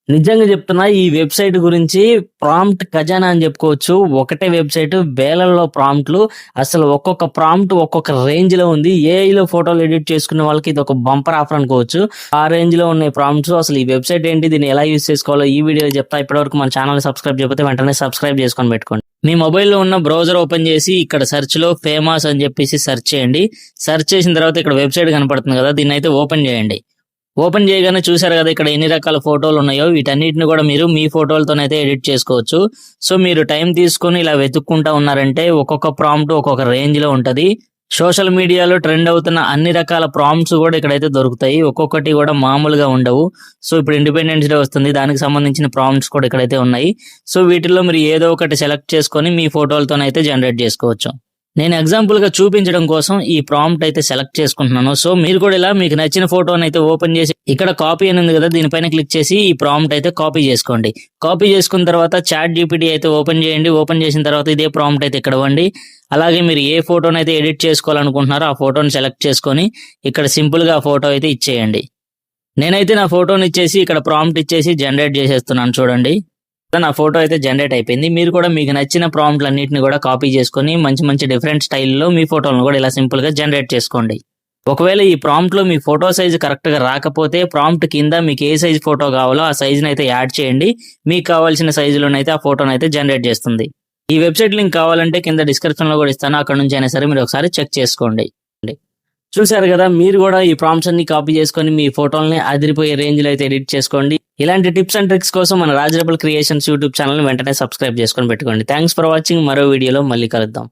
నిజంగా చెప్తున్నా ఈ వెబ్‌సైట్ గురించి ప్రాంప్ట్ ఖజానా అని చెప్పుకోవచ్చు. ఒకటే వెబ్‌సైట్ వేలల్లో ప్రాంప్ట్‌లు. అసలు ఒక్కొక్క ప్రాంప్ట్ ఒక్కొక్క రేంజ్‌లో ఉంది. ఏఐలో ఫోటోలు ఎడిట్ చేసుకునే వాళ్ళకి ఇదొక బంపర్ ఆఫర్ అనుకోవచ్చు. ఆ రేంజ్‌లో ఉన్నాయి ప్రాంప్ట్స్. అసలు ఈ వెబ్‌సైట్ ఏంటి? దీన్ని ఎలా యూజ్ చేసుకోవాలో ఈ వీడియోలో చెప్తా. ఇప్పటివరకు మన ఛానెల్‌ని సబ్స్క్రైబ్ చేయకపోతే వెంటనే సబ్స్క్రైబ్ చేసుకొని పెట్టుకోండి. మీ మొబైల్‌లో ఉన్న బ్రౌజర్ ఓపెన్ చేసి ఇక్కడ సెర్చ్‌లో ఫేమస్ అని చెప్పేసి సెర్చ్ చేయండి. సెర్చ్ చేసిన తర్వాత ఇక్కడ వెబ్‌సైట్ కనపడుతుంది కదా! దీన్నైతే ఓపెన్ చేయండి. ఓపెన్ చేయగానే చూసారు కదా ఇక్కడ ఎన్ని రకాల ఫోటోలు ఉన్నాయో వీటన్నిటిని కూడా మీరు మీ ఫోటోలతోనైతే ఎడిట్ చేసుకోవచ్చు. సో మీరు టైం తీసుకొని ఇలా వెతుక్కుంటా ఉన్నారంటే ఒక్కొక్క ప్రాంప్ట్ ఒక్కొక్క రేంజ్ లో ఉంటది. సోషల్ మీడియాలో ట్రెండ్ అవుతున్న అన్ని రకాల ప్రాంప్ట్స్ కూడా ఇక్కడైతే దొరుకుతాయి. ఒక్కొక్కటి కూడా మామూలుగా ఉండవు. సో ఇప్పుడు ఇండిపెండెన్స్ డే వస్తుంది, దానికి సంబంధించిన ప్రాంప్ట్స్ కూడా ఇక్కడైతే ఉన్నాయి. సో వీటిల్లో మీరు ఏదో ఒకటి సెలెక్ట్ చేసుకొని మీ ఫోటోలతోనైతే జనరేట్ చేసుకోవచ్చు. నేను ఎగ్జాంపుల్ గా చూపించడం కోసం ఈ ప్రాంప్ట్ అయితే సెలెక్ట్ చేసుకుంటున్నాను. సో మీరు కూడా ఇలా మీకు నచ్చిన ఫోటోని అయితే ఓపెన్ చేసి ఇక్కడ కాపీ అని ఉంది కదా, దీనిపైన క్లిక్ చేసి ఈ ప్రాంప్ట్ అయితే కాపీ చేసుకోండి. కాపీ చేసుకున్న తర్వాత చాట్ జీపీటీ అయితే ఓపెన్ చేయండి. ఓపెన్ చేసిన తర్వాత ఇదే ప్రాంప్ట్ అయితే ఇక్కడ ఇవ్వండి. అలాగే మీరు ఏ ఫోటోని అయితే ఎడిట్ చేసుకోవాలనుకుంటున్నారో ఆ ఫోటోని సెలెక్ట్ చేసుకొని ఇక్కడ సింపుల్ గా ఆ ఫోటో అయితే ఇచ్చేయండి. నేనైతే నా ఫోటోని ఇచ్చేసి ఇక్కడ ప్రాంప్ట్ ఇచ్చేసి జనరేట్ చేసేస్తున్నాను చూడండి. నా ఫోటో అయితే జనరేట్ అయిపోయింది. మీరు కూడా మీకు నచ్చిన ప్రాంప్ట్లు అన్నిటిని కూడా కాపీ చేసుకొని మంచి మంచి డిఫరెంట్ స్టైల్లో మీ ఫోటోలను కూడా ఇలా సింపుల్ గా జనరేట్ చేసుకోండి. ఒకవేళ ఈ ప్రాంప్ట్ లో మీ ఫోటో సైజ్ కరెక్ట్ గా రాకపోతే ప్రాంప్ట్ కింద మీకు ఏ సైజ్ ఫోటో కావాలో ఆ సైజ్ అయితే యాడ్ చేయండి. మీకు కావాల్సిన సైజులోనైతే ఆ ఫోటోనైతే అయితే జనరేట్ చేస్తుంది. ఈ వెబ్సైట్ లింక్ కావాలంటే కింద డిస్క్రిప్షన్ లో కూడా ఇస్తాను, అక్కడ నుంచి అయినా సరే మీరు ఒకసారి చెక్ చేసుకోండి. చూశారు కదా, మీరు కూడా ఈ ప్రాంప్ట్స్ అన్ని కాపీ చేసుకొని మీ ఫోటోల్ని అదిరిపోయే రేంజ్ లో అయితే ఎడిట్ చేసుకోండి. ఇలాంటి టిప్స్ అండ్ ట్రిక్స్ కోసం మన Raj rebel creations YouTube channel వెంటనే సబ్స్క్రైబ్ చేసుకొని పెట్టుకోండి. Thanks for watching. మరో వీడియోలో మళ్ళీ కలుద్దాం.